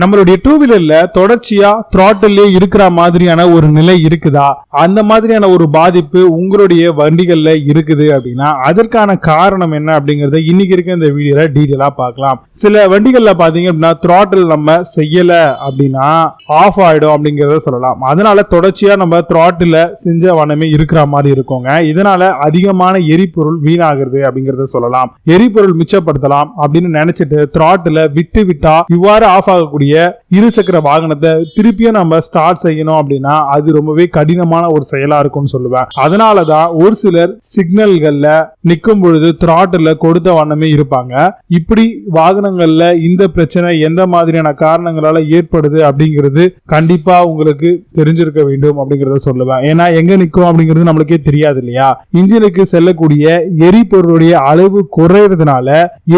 நம்மளுடைய டூ வீலர்ல தொடர்ச்சியா த்ராட்டிலே இருக்கிற மாதிரியான ஒரு நிலை இருக்குதா, அந்த மாதிரியான ஒரு பாதிப்பு உங்களுடைய வண்டிகள்ல இருக்குது அப்படின்னா அதற்கான காரணம் என்ன அப்படிங்கறத இன்னைக்கு இருக்க இந்த வீடியோல டீடைலா பார்க்கலாம். சில வண்டிகள்ல பாத்தீங்க அப்படின்னா த்ராட்டில் நம்ம செய்யல அப்படின்னா ஆஃப் ஆயிடும் அப்படிங்கறத சொல்லலாம். அதனால தொடர்ச்சியா நம்ம த்ராட்டில் செஞ்ச வண்ணமே இருக்கிற மாதிரி இருக்குங்க. இதனால அதிகமான எரிபொருள் வீணாகிறது அப்படிங்கறத சொல்லலாம். எரிபொருள் மிச்சப்படுத்தலாம் அப்படின்னு நினைச்சிட்டு த்ராட்டில் விட்டு விட்டா இவ்வாறு ஆஃப் ஆகக்கூடிய இருசக்கர வாகனத்தை திருப்பியும் நம்ம ஸ்டார்ட் செய்யணும் அப்படின்னா அது ரொம்பவே கடினமான ஒரு செயலா இருக்கும்னு சொல்லுவேன். அதனாலதான் ஒரு சிலர் சிக்னல்கள்ல நிற்கும் பொழுது த்ராட்டில் கொடுத்த வண்ணமே இருப்பாங்க. இப்படி வாகனங்கள்ல இந்த பிரச்சனை எந்த மாதிரியான காரணங்களால ஏற்படுது அப்படிங்கிறது கண்டிப்பா உங்களுக்கு தெரிஞ்சிருக்க வேண்டும் அப்படிங்கறத சொல்லுவேன். ஏன்னா எங்க நிற்கும் அப்படிங்கிறது நம்மளுக்கே தெரியாது இல்லையா. இன்ஜினுக்கு செல்லக்கூடிய எரிபொருளுடைய அளவு குறைறதுனால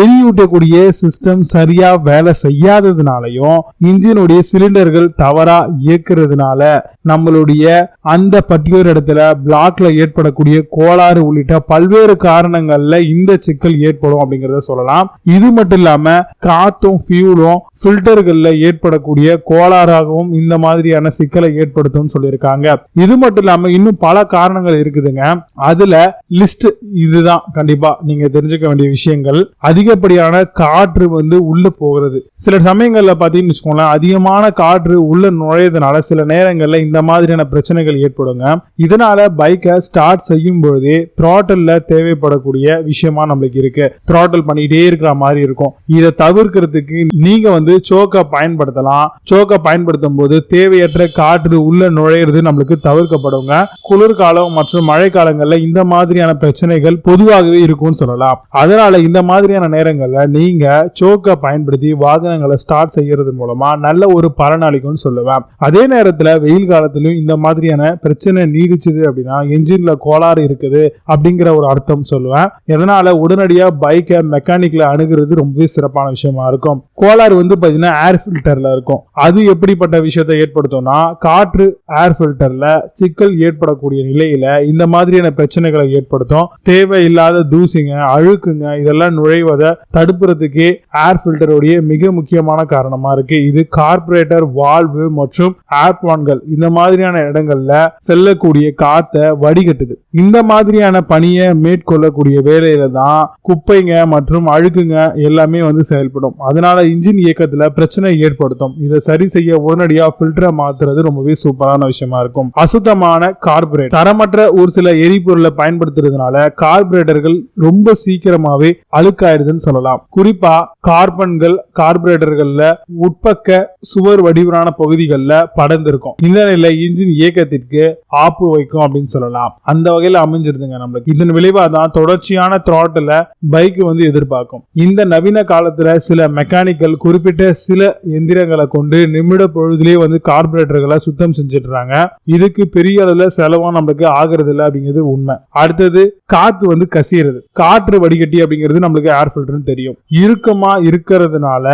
எரியூட்டக்கூடிய சிஸ்டம் சரியா வேலை செய்யாததுனாலையும் இன்ஜினுடைய சிலிண்டர்கள் தவறா இயக்குறதுனால நம்மளுடைய அந்த பர்டிகுலர் இடத்துல பிளாக்ல ஏற்படக்கூடிய கோளாறு உள்ளிட்ட பல்வேறு காரணங்கள்ல இந்த சிக்கல் ஏற்படும் அப்படிங்கறத சொல்லலாம். இது மட்டும் இல்லாம காத்தும் ஃபியூலும் பில்டர்கள்ல ஏற்படக்கூடிய கோளாறாகவும் இந்த மாதிரியான சிக்கலை ஏற்படுத்தும் சொல்லியிருக்காங்க. இது மட்டும் இல்லாம இன்னும் பல காரணங்கள் இருக்குதுங்க. அதுல லிஸ்ட் இதுதான் கண்டிப்பா நீங்க தெரிஞ்சுக்க வேண்டிய விஷயங்கள். அதிகப்படியான காற்று உள்ள போகிறது. சில சமயங்கள்ல பாத்தீங்கன்னு வச்சுக்கோங்களேன், அதிகமான காற்று உள்ள நுழையதுனால சில நேரங்கள்ல இந்த மாதிரியான பிரச்சனைகள் ஏற்படுங்க. இதனால பைக்கை ஸ்டார்ட் செய்யும் பொழுதே த்ராட்டில்ல தேவைப்படக்கூடிய விஷயமா நம்மளுக்கு இருக்கு. த்ராட்டில் பண்ணிட்டே இருக்கிற மாதிரி இருக்கும். இதை தவிர்க்கிறதுக்கு நீங்க சோக்கை பயன்படுத்தலாம். சோக்கை பயன்படுத்தும் போது தேவையற்ற காற்று உள்ள நுழையிறது நம்மளுக்கு தவிர்க்கப்படுங்க. குளிர்காலம் மற்றும் மழை காலங்கள்ல இந்த மாதிரியான பிரச்சனைகள் பொதுவாகவே இருக்கும்னு சொல்லலாம். அதனால இந்த மாதிரியான நேரங்கள்ல நீங்க சோக்கை பயன்படுத்தி வாகனங்களை ஸ்டார்ட் செய்யறது மூலமா நல்ல ஒரு பலன் அளிக்கும்னு சொல்லுவேன். அதே நேரத்துல வெயில் காலத்திலும் இந்த மாதிரியான பிரச்சனை நீடிச்சது அப்படின்னா என்ஜின்ல கோளாறு இருக்குது அப்படிங்கிற ஒரு அர்த்தம் சொல்லுவேன். இதனால உடனடியா பைக்கை மெக்கானிக்ல அணுகிறது ரொம்பவே சிறப்பான விஷயமா இருக்கும். கோளாறு பாத்தீங்கன்னா ஏர் ஃபில்டர்ல இருக்கும். அது எப்படிப்பட்ட விஷயத்தை ஏற்படுத்தும்னா காற்று ஏர் ஃபில்டர்ல சிக்கல் ஏற்படக்கூடிய நிலையில இந்த மாதிரியான பிரச்சனைகளை ஏற்படுத்தும். தேவையில்லாத தூசிங்க, அழுக்குங்க இதெல்லாம் நுழைவதை தடுப்புறதுக்கே ஏர் ஃபில்டருடைய மிக முக்கியமான காரணமா இருக்கு. இது கார்பரேட்டர் வால்வு மற்றும் H1கள் இந்த மாதிரியான இடங்கள்ல செல்லக்கூடிய காத்தை வடிகட்டுது. இந்த மாதிரியான பணியை மேற்கொள்ளக்கூடிய வேலையில தான் குப்பைங்க மற்றும் அழுக்குங்க எல்லாமே செயல்படும். அதனால இன்ஜின் இயக்கத்துல பிரச்சனை ஏற்படுத்தும். இதை சரி செய்ய உடனடியா பில்டரை மாத்துறது ரொம்பவே சூப்பரான விஷயமா இருக்கும். அசுத்தமான கார்பரேட் தரமற்ற ஒரு சில எரிபொருளை பயன்படுத்துறதுனால கார்பரேட்டர்கள் ரொம்ப சீக்கிரமாவே அழுக்காயிருதுன்னு சொல்லலாம். குறிப்பா கார்பன்கள் கார்பரேட்டர்கள்ல உட்பக்க சுவர் வடிவான பகுதிகளில் படர்ந்திருக்கும். இந்த நிலை இன்ஜின் இயக்கத்திற்கு ஆப்பு வைக்கும் அப்படின்னு சொல்லலாம். அந்த வகையில அமைஞ்சிருதுங்க நம்மளுக்கு. இதன் விளைவா தான் தொடர்ச்சியான த்ராட்டில் பைக் எதிர்பார்க்கும். இந்த நவீன காலத்துல சில மெக்கானிக்கல் குறிப்பிட்ட சில எந்திரங்களை கொண்டு நிமிட பொழுதுலேயே கார்பரேட்டர்களை சுத்தம் செஞ்சிடுறாங்க. இதுக்கு பெரிய அளவுல செலவா நம்மளுக்கு ஆகிறது இல்லை அப்படிங்கிறது உண்மை. அடுத்தது காத்து கசியறது. காற்று வடிகட்டி அப்படிங்கிறது நம்மளுக்கு ஏர் ஃபில்டர்னு தெரியும். இறுக்கமா இருக்கிறதுனால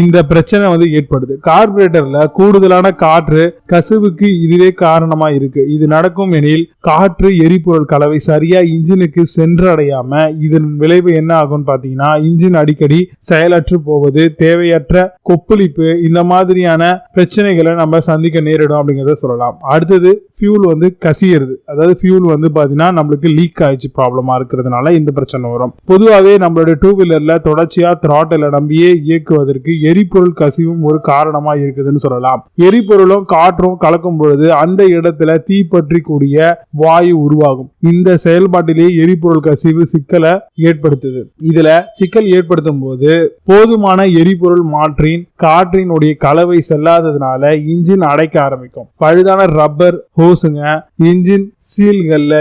இந்த பிரச்சனை ஏற்படுது. கார்பரேட்டர்ல கூடுதலான காற்று கசிவுக்கு இதுவே காரணமா இருக்கு. இது நடக்கும் எனில் காற்று எரிபொருள் கலவை சரியா இன்ஜினுக்கு சென்றடையாம இதன் விளைவு என்ன ஆகும் பாத்தீங்கன்னா இன்ஜின் அடிக்கடி செயலற்று போவது, தேவையற்ற கொப்பளிப்பு இந்த மாதிரியான பிரச்சனைகளை நம்ம சந்திக்க நேரிடும் அப்படிங்கறத சொல்லலாம். அடுத்தது ஃபியூல் கசியறது. அதாவது ஃபியூல் பாத்தீங்கன்னா நம்மளுக்கு லீக் ஆயிடுச்சு ப்ராப்ளமா இருக்கிறதுனால இந்த பிரச்சனை வரும். பொதுவாகவே நம்மளுடைய டூ வீலர்ல தொடர்ச்சியா த்ராட்டில் நம்பியே இயக்குவதற்கு எரிபொருள் கசிவும் ஒரு காரணமா இருக்குதுன்னு சொல்லலாம். எரிபொருளும் காற்றும் கலக்கும் பொழுது அந்த இடத்துல தீப்பற்றி கூடிய வாயு உருவாகும். இந்த செயல்பாட்டிலேயே எரிபொருள் கசிவு சிக்கலை ஏற்படுத்துது. இதுல சிக்கல் ஏற்படுத்தும் போது போதுமான எரிபொருள் மாற்றின் காற்றினுடைய கலவை செல்லாததுனால இன்ஜின் அடைக்க ஆரம்பிக்கும். பழுதான ரப்பர் ஹோஸுங்க இன்ஜின் சீல்கள்ல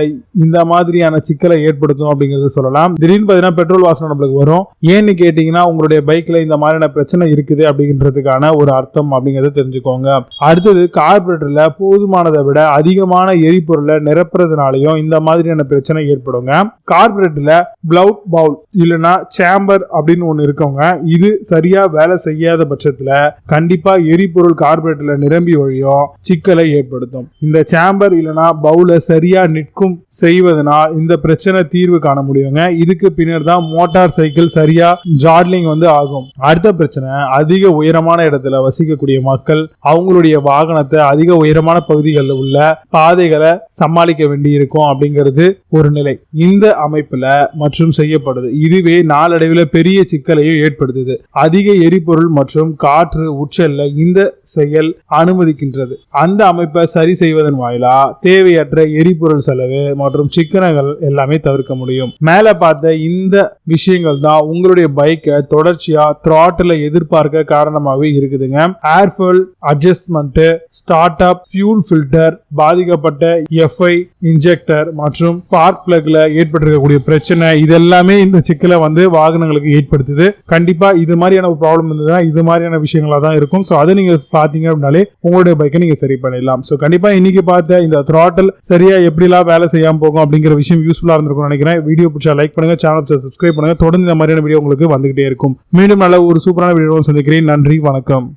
இந்த மாதிரியான சிக்கலை ஏற்படுத்தும் அப்படிங்கறது சொல்லலாம். திடீர்னு பாத்தீங்கன்னா பெட்ரோல் வாசனை நம்மளுக்கு வரும். ஏன்னு கேட்டீங்கன்னா உங்களுடைய பைக்ல இந்த மாதிரியான பிரச்சனை இருக்குது அப்படின்றதுக்கான ஒரு அர்த்தம் அப்படிங்கறத தெரிஞ்சுக்கோங்க. அடுத்தது கார்பரேட்டர்ல போதுமானதை விட அதிகமான எரிபொருளை நிரப்புறதுனாலையும் இந்த மாதிரியான பிரச்சனை ஏற்படுங்க. கார்பரேட்டர்ல பிளவுட் பவுல் இல்லைன்னா சேம்பர் அப்படின்னு ஒண்ணு இருக்கவங்க இது சரியா வேலை செய்ய செய்யாத பட்சத்துல கண்டிப்பா எரிபொருள் கார்பரேட்டர்ல நிரம்பி வழியும் சிக்கலை ஏற்படுத்தும். இந்த சேம்பர் இல்லனா பவுல சரியா நிற்கும் செய்வதனால் இந்த பிரச்சனை தீர்வு காண முடியுங்க. இதுக்கு பின்னர் தான் மோட்டார் சைக்கிள் சரியா ஜாட்லிங் ஆகும். அடுத்த பிரச்சனை, அதிக உயரமான இடத்துல வசிக்கக்கூடிய மக்கள் அவங்களுடைய வாகனத்தை அதிக உயரமான பகுதிகளில் உள்ள பாதைகளை சமாளிக்க வேண்டி இருக்கும் அப்படிங்கிறது ஒரு நிலை. இந்த அமைப்புல மற்றும் செய்யப்படுது. இதுவே நாளடைவில் பெரிய சிக்கலையும் ஏற்படுத்துது. அதிக எரிபொருள் மற்றும் காற்று உச்சல்ல இந்த செயல் அனுமதிக்கின்றது. அந்த அமைப்பை சரி செய்வதன் வாயிலா தேவையற்ற எரிபொருள் செலவு மற்றும் சிக்கனங்கள் எல்லாமே தவிர்க்க முடியும். மேல பார்த்த இந்த விஷயங்கள் தான் உங்களுடைய பைக்கை தொடர்ச்சியா த்ராட்டில் எதிர்பார்க்க காரணமாகவே இருக்குதுங்க. Air fuel adjustment, start up, fuel filter, பாதிக்கப்பட்ட எஃப்ஐ இன்ஜெக்டர் மற்றும் ஸ்பார்க் பிளக்ல ஏற்பட்டிருக்கக்கூடிய பிரச்சனை, இதெல்லாமே இந்த சிக்கலை வாகனங்களுக்கு ஏற்படுத்துது. கண்டிப்பா இது மாதிரியான ஒரு ப்ராப்ளம் இருந்ததுன்னா இது மாதிரியான விஷயங்களா தான் இருக்கும். ஸோ அதை நீங்க பாத்தீங்க அப்படின்னாலே உங்களுடைய பைக்கை நீங்க சரி பண்ணிடலாம். ஸோ கண்டிப்பா இன்னைக்கு பார்த்த இந்த த்ராட்டில் சரியா எப்படிலாம் வேலை செய்யாம போகும் அப்படிங்கிற விஷயம் யூஸ்ஃபுல்லா இருந்திருக்கும் நினைக்கிறேன். வீடியோ பிடிச்சா லைக் பண்ணுங்க, சேனல் சப்ஸ்கிரைப் பண்ணுங்க. தொடர்ந்து இந்த மாதிரியான வீடியோ உங்களுக்கு வந்துகிட்டே இருக்கும். மீண்டும் நல்ல ஒரு சூப்பரான வீடியோ சந்திக்கிறேன். நன்றி, வணக்கம்.